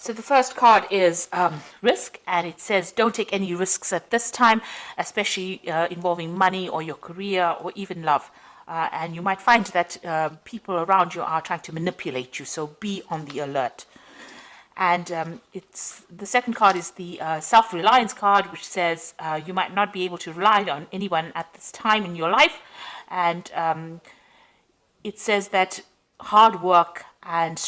So the first card is risk, and it says don't take any risks at this time, especially involving money or your career or even love. And you might find that people around you are trying to manipulate you, so be on the alert. And it's the second card is the self-reliance card, which says you might not be able to rely on anyone at this time in your life, and it says that hard work and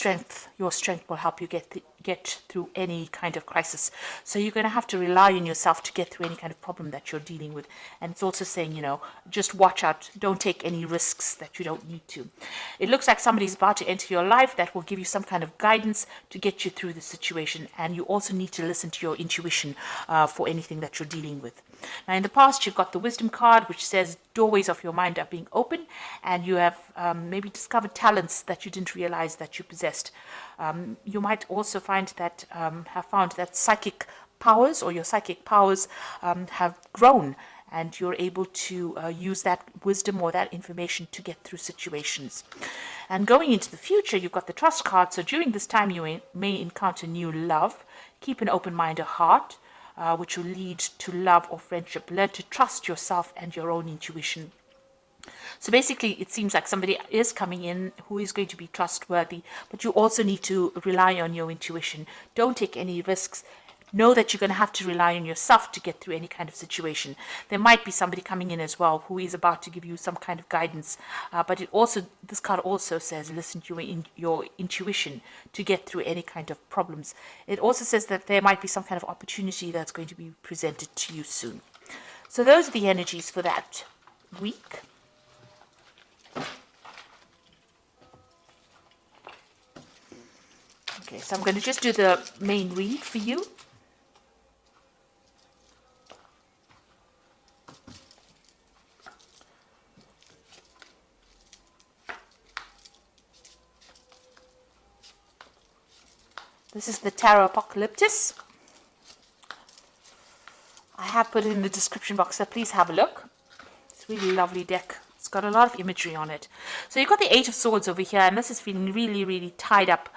your strength will help you get through any kind of crisis. So you're going to have to rely on yourself to get through any kind of problem that you're dealing with. And it's also saying, just watch out. Don't take any risks that you don't need to. It looks like somebody's about to enter your life that will give you some kind of guidance to get you through the situation. And you also need to listen to your intuition for anything that you're dealing with. Now, in the past, you've got the wisdom card, which says doorways of your mind are being open, and you have maybe discovered talents that you didn't realize that you possessed. You might also find that have found that psychic powers or your psychic powers have grown, and you're able to use that wisdom or that information to get through situations. And going into the future, you've got the trust card. So during this time, you may encounter new love. Keep an open mind or heart. Which will lead to love or friendship. Learn to trust yourself and your own intuition. So basically, it seems like somebody is coming in who is going to be trustworthy, but you also need to rely on your intuition. Don't take any risks. Know that you're going to have to rely on yourself to get through any kind of situation. There might be somebody coming in as well who is about to give you some kind of guidance. But this card also says listen to your intuition to get through any kind of problems. It also says that there might be some kind of opportunity that's going to be presented to you soon. So those are the energies for that week. Okay, so I'm going to just do the main read for you. This is the Tarot Apocalyptus. I have put it in the description box, so please have a look. It's a really lovely deck. It's got a lot of imagery on it. So you've got the Eight of Swords over here, and this is feeling really, really tied up,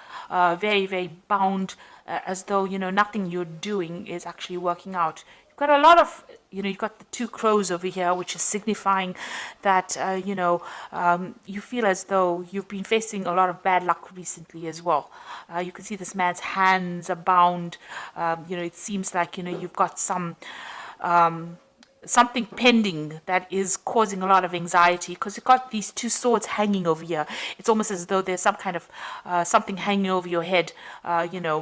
very, very bound, as though, nothing you're doing is actually working out. You've got a lot of, you've got the Two Crows over here, which is signifying that, you feel as though you've been facing a lot of bad luck recently as well. You can see this man's hands are bound. It seems like, you've got something pending that is causing a lot of anxiety because you've got these two swords hanging over here. It's almost as though there's some kind of something hanging over your head,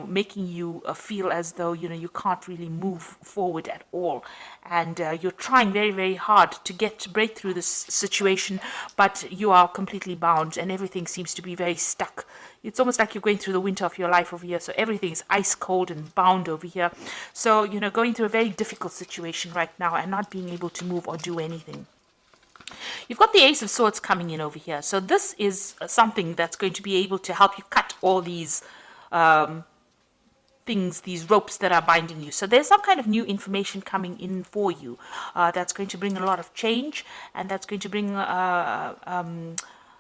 making you feel as though, you can't really move forward at all. And you're trying very, very hard to break through this situation, but you are completely bound and everything seems to be very stuck. It's almost like you're going through the winter of your life over here. So everything is ice cold and bound over here. So, going through a very difficult situation right now and not being able to move or do anything. You've got the Ace of Swords coming in over here. So this is something that's going to be able to help you cut all these things, these ropes that are binding you. So there's some kind of new information coming in for you that's going to bring a lot of change, and that's going to bring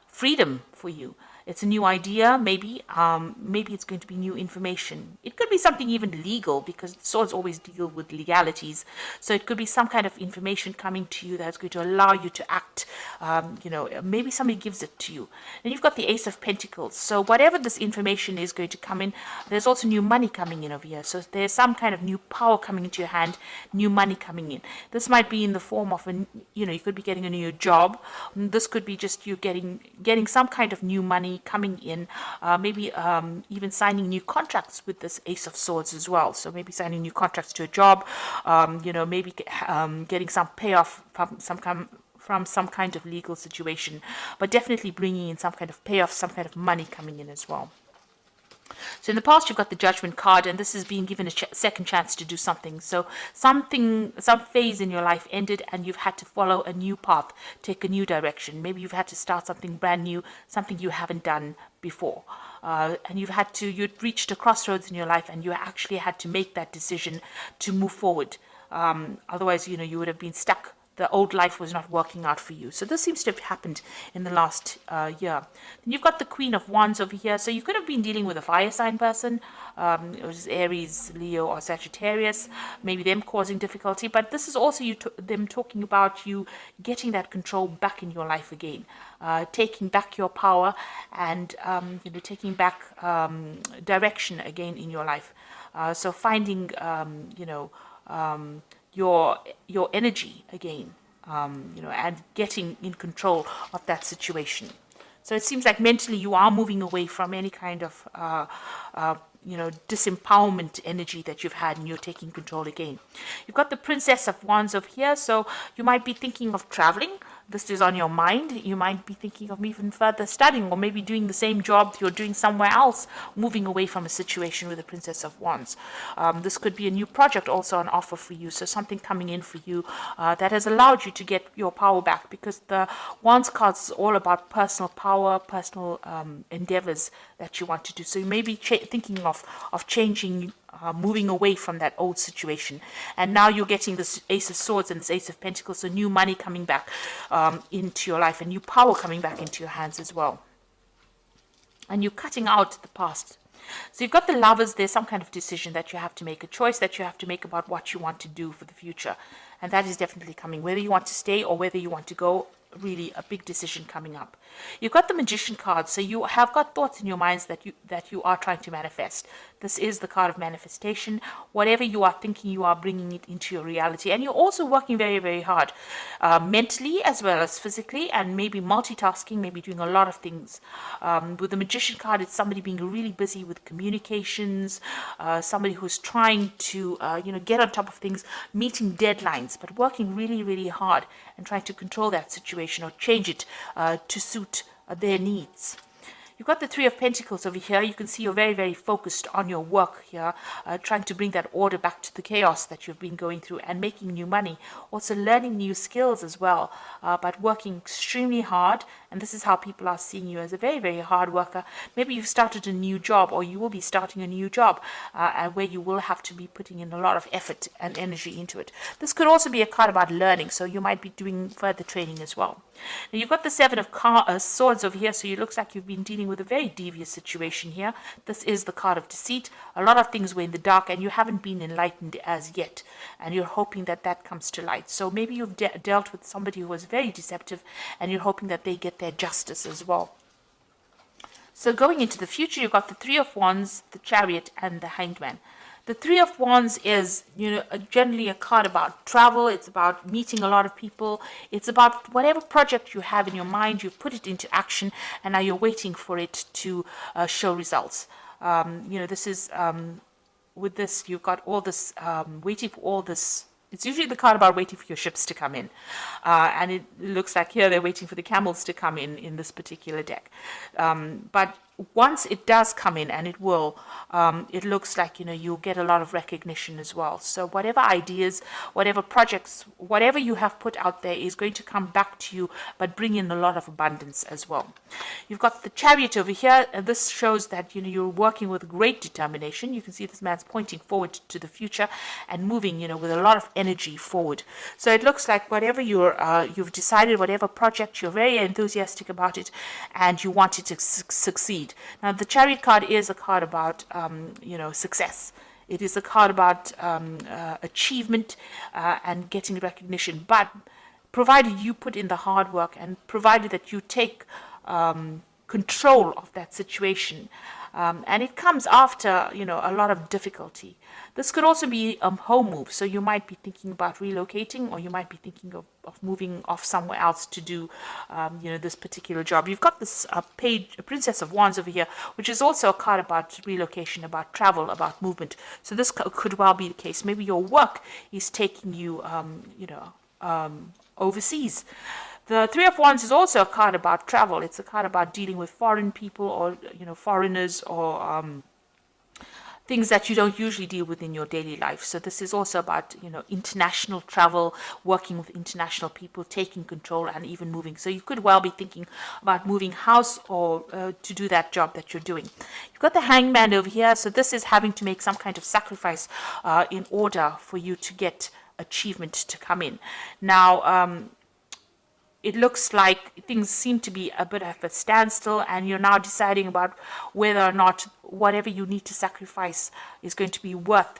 freedom for you. It's a new idea, maybe it's going to be new information. It could be something even legal, because swords always deal with legalities. So it could be some kind of information coming to you that's going to allow you to act. Maybe somebody gives it to you. And you've got the Ace of Pentacles. So whatever this information is going to come in, there's also new money coming in over here. So there's some kind of new power coming into your hand, new money coming in. This might be in the form of you could be getting a new job. This could be just you getting some kind of new money coming in, maybe even signing new contracts with this Ace of Swords as well. So maybe signing new contracts to a job, maybe getting some payoff from some kind of legal situation, but definitely bringing in some kind of payoff, some kind of money coming in as well. So in the past, you've got the Judgment card, and this is being given a second chance to do something. So some phase in your life ended, and you've had to follow a new path, take a new direction. Maybe you've had to start something brand new, something you haven't done before. And you'd reached a crossroads in your life, and you actually had to make that decision to move forward. Otherwise, you would have been stuck the old life was not working out for you. So this seems to have happened in the last year. Then you've got the Queen of Wands over here. So you could have been dealing with a fire sign person, which is Aries, Leo, or Sagittarius, maybe them causing difficulty. But this is also them talking about you getting that control back in your life again, taking back your power, and taking back direction again in your life. So finding your energy again, and getting in control of that situation. So it seems like mentally you are moving away from any kind of disempowerment energy that you've had, and you're taking control again. You've got the Princess of Wands over here, so you might be thinking of traveling. This is on your mind. You might be thinking of even further studying, or maybe doing the same job you're doing somewhere else, moving away from a situation with the Princess of Wands. This could be a new project also on offer for you, so something coming in for you that has allowed you to get your power back, because the Wands cards is all about personal power, personal endeavors that you want to do. So you may be thinking of changing, moving away from that old situation, and now you're getting this Ace of Swords and this Ace of Pentacles, so new money coming back into your life, and new power coming back into your hands as well, and you're cutting out the past. So you've got the Lovers. There's some kind of decision that you have to make, a choice that you have to make about what you want to do for the future, and that is definitely coming, whether you want to stay or whether you want to go. Really a big decision coming up. You've got the Magician card, so you have got thoughts in your minds that you are trying to manifest. This is the card of manifestation. Whatever you are thinking, you are bringing it into your reality, and you're also working very, very hard, mentally as well as physically, and maybe multitasking, maybe doing a lot of things. With the Magician card, it's somebody being really busy with communications, somebody who's trying to get on top of things, meeting deadlines, but working really, really hard and trying to control that situation or change it to suit their needs. You've got the Three of Pentacles over here. You can see you're very, very focused on your work here, trying to bring that order back to the chaos that you've been going through, and making new money. Also learning new skills as well, but working extremely hard. And this is how people are seeing you, as a very, very hard worker. Maybe you've started a new job, or you will be starting a new job, where you will have to be putting in a lot of effort and energy into it. This could also be a card about learning, so you might be doing further training as well. Now you've got the Seven of Swords over here, so it looks like you've been dealing with a very devious situation here. This is the card of deceit. A lot of things were in the dark, and you haven't been enlightened as yet, and you're hoping that that comes to light. So maybe you've dealt with somebody who was very deceptive, and you're hoping that they get their justice as well. So going into the future, you've got the Three of Wands, the Chariot, and the Hanged Man. The Three of Wands is, generally a card about travel. It's about meeting a lot of people. It's about whatever project you have in your mind, you've put it into action, and now you're waiting for it to show results. This is, with this, you've got all this, waiting for all this. It's usually the card about waiting for your ships to come in. And it looks like here they're waiting for the camels to come in this particular deck. But once it does come in, and it will, it looks like, you'll get a lot of recognition as well. So whatever ideas, whatever projects, whatever you have put out there is going to come back to you, but bring in a lot of abundance as well. You've got the Chariot over here, and this shows that, you're working with great determination. You can see this man's pointing forward to the future and moving, with a lot of energy forward. So it looks like whatever you've decided, whatever project, you're very enthusiastic about it, and you want it to succeed. Now, the Chariot card is a card about, success. It is a card about achievement and getting recognition. But provided you put in the hard work, and provided that you take control of that situation, and it comes after, a lot of difficulty. This could also be a home move, so you might be thinking about relocating, or you might be thinking of moving off somewhere else to do, this particular job. You've got this Princess of Wands over here, which is also a card about relocation, about travel, about movement. So this could well be the case. Maybe your work is taking you, overseas. The Three of Wands is also a card about travel. It's a card about dealing with foreign people, or, foreigners, or things that you don't usually deal with in your daily life. So this is also about, international travel, working with international people, taking control, and even moving. So you could well be thinking about moving house, or to do that job that you're doing. You've got the Hangman over here. So this is having to make some kind of sacrifice in order for you to get achievement to come in. Now, it looks like things seem to be a bit of a standstill, and you're now deciding about whether or not whatever you need to sacrifice is going to be worth,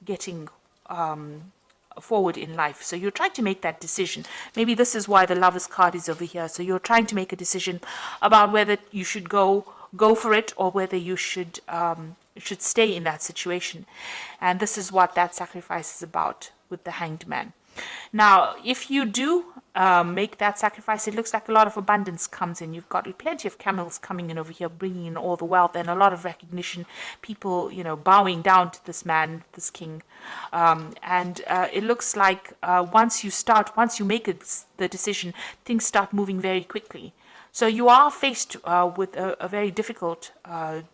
getting forward in life. So you're trying to make that decision. Maybe this is why the Lovers card is over here. So you're trying to make a decision about whether you should go for it, or whether you should stay in that situation. And this is what that sacrifice is about with the Hanged Man. Now, if you do make that sacrifice, it looks like a lot of abundance comes in. You've got plenty of camels coming in over here, bringing in all the wealth, and a lot of recognition. People, bowing down to this man, this king. And it looks like once you make the decision, things start moving very quickly. So you are faced with a very difficult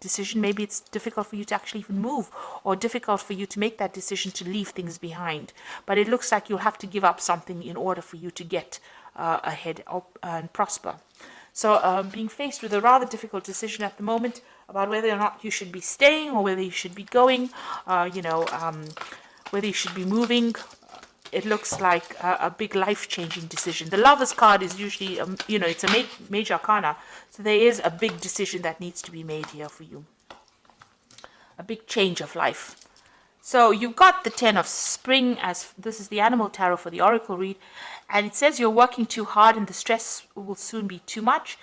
decision. Maybe it's difficult for you to actually even move, or difficult for you to make that decision to leave things behind. But it looks like you'll have to give up something in order for you to get ahead and prosper. So being faced with a rather difficult decision at the moment about whether or not you should be staying, or whether you should be going, whether you should be moving. It looks like a big life-changing decision. The Lovers card is usually, it's a major arcana. So there is a big decision that needs to be made here for you. A big change of life. So you've got the 10 of Spring, as this is the animal tarot for the oracle read. And it says you're working too hard and the stress will soon be too much.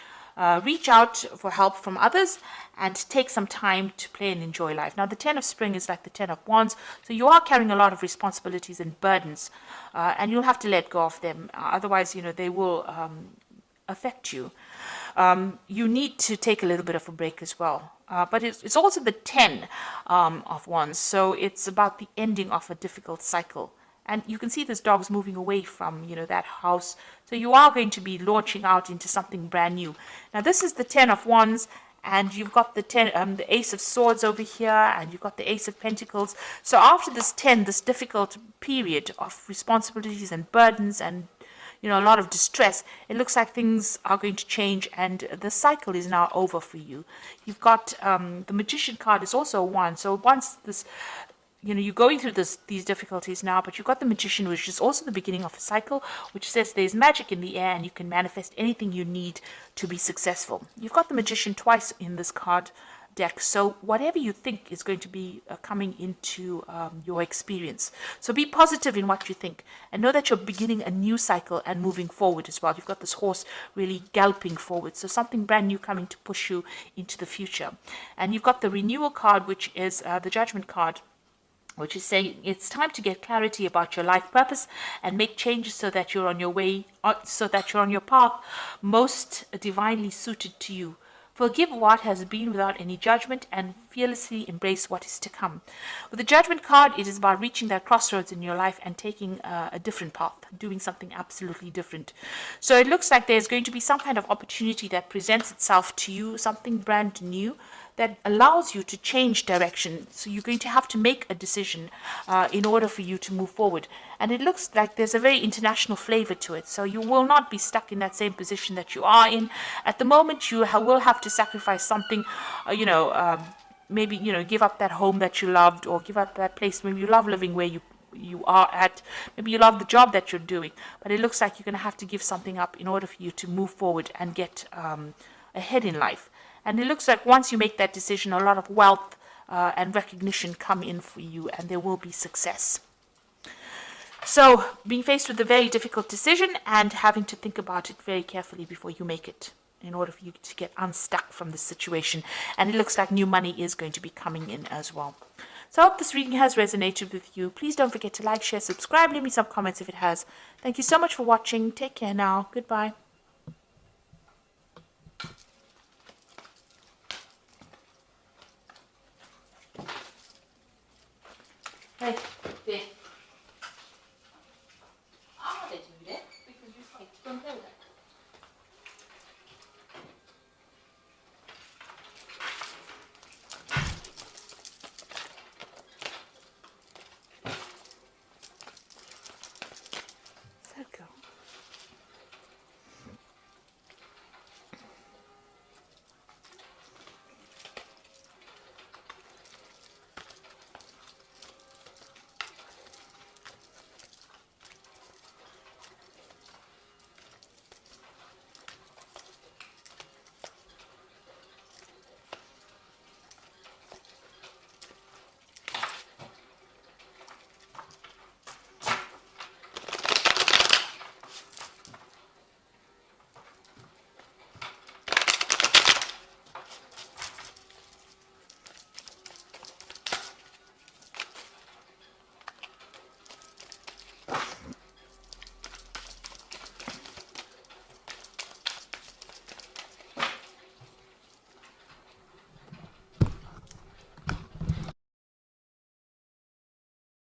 Reach out for help from others and take some time to play and enjoy life. Now, the 10 of Spring is like the 10 of Wands, so you are carrying a lot of responsibilities and burdens, and you'll have to let go of them. Otherwise, they will affect you. You need to take a little bit of a break as well. But it's also the 10 of Wands, so it's about the ending of a difficult cycle. And you can see this dog's moving away from, that house. So you are going to be launching out into something brand new. Now, this is the 10 of Wands, and you've got the Ace of Swords over here, and you've got the Ace of Pentacles. So after this difficult period of responsibilities and burdens and, a lot of distress, it looks like things are going to change, and the cycle is now over for you. You've got the Magician card is also a 1. So once this... you're going through these difficulties now, but you've got the Magician, which is also the beginning of a cycle, which says there's magic in the air and you can manifest anything you need to be successful. You've got the Magician twice in this card deck, so whatever you think is going to be coming into your experience. So be positive in what you think, and know that you're beginning a new cycle and moving forward as well. You've got this horse really galloping forward, so something brand new coming to push you into the future. And you've got the Renewal card, which is the Judgment card, which is saying it's time to get clarity about your life purpose and make changes so that you're on your way, so that you're on your path most divinely suited to you. Forgive what has been without any judgment and fearlessly embrace what is to come. With the Judgment card, it is about reaching that crossroads in your life and taking a different path, doing something absolutely different. So it looks like there's going to be some kind of opportunity that presents itself to you, something brand new that allows you to change direction. So you're going to have to make a decision in order for you to move forward. And it looks like there's a very international flavor to it. So you will not be stuck in that same position that you are in. At the moment, you will have to sacrifice something, maybe, give up that home that you loved, or give up that place. Maybe you love living where you are at. Maybe you love the job that you're doing. But it looks like you're going to have to give something up in order for you to move forward and get ahead in life. And it looks like once you make that decision, a lot of wealth and recognition come in for you, and there will be success. So being faced with a very difficult decision and having to think about it very carefully before you make it, in order for you to get unstuck from this situation. And it looks like new money is going to be coming in as well. So I hope this reading has resonated with you. Please don't forget to like, share, subscribe, leave me some comments if it has. Thank you so much for watching. Take care now. Goodbye. Hey.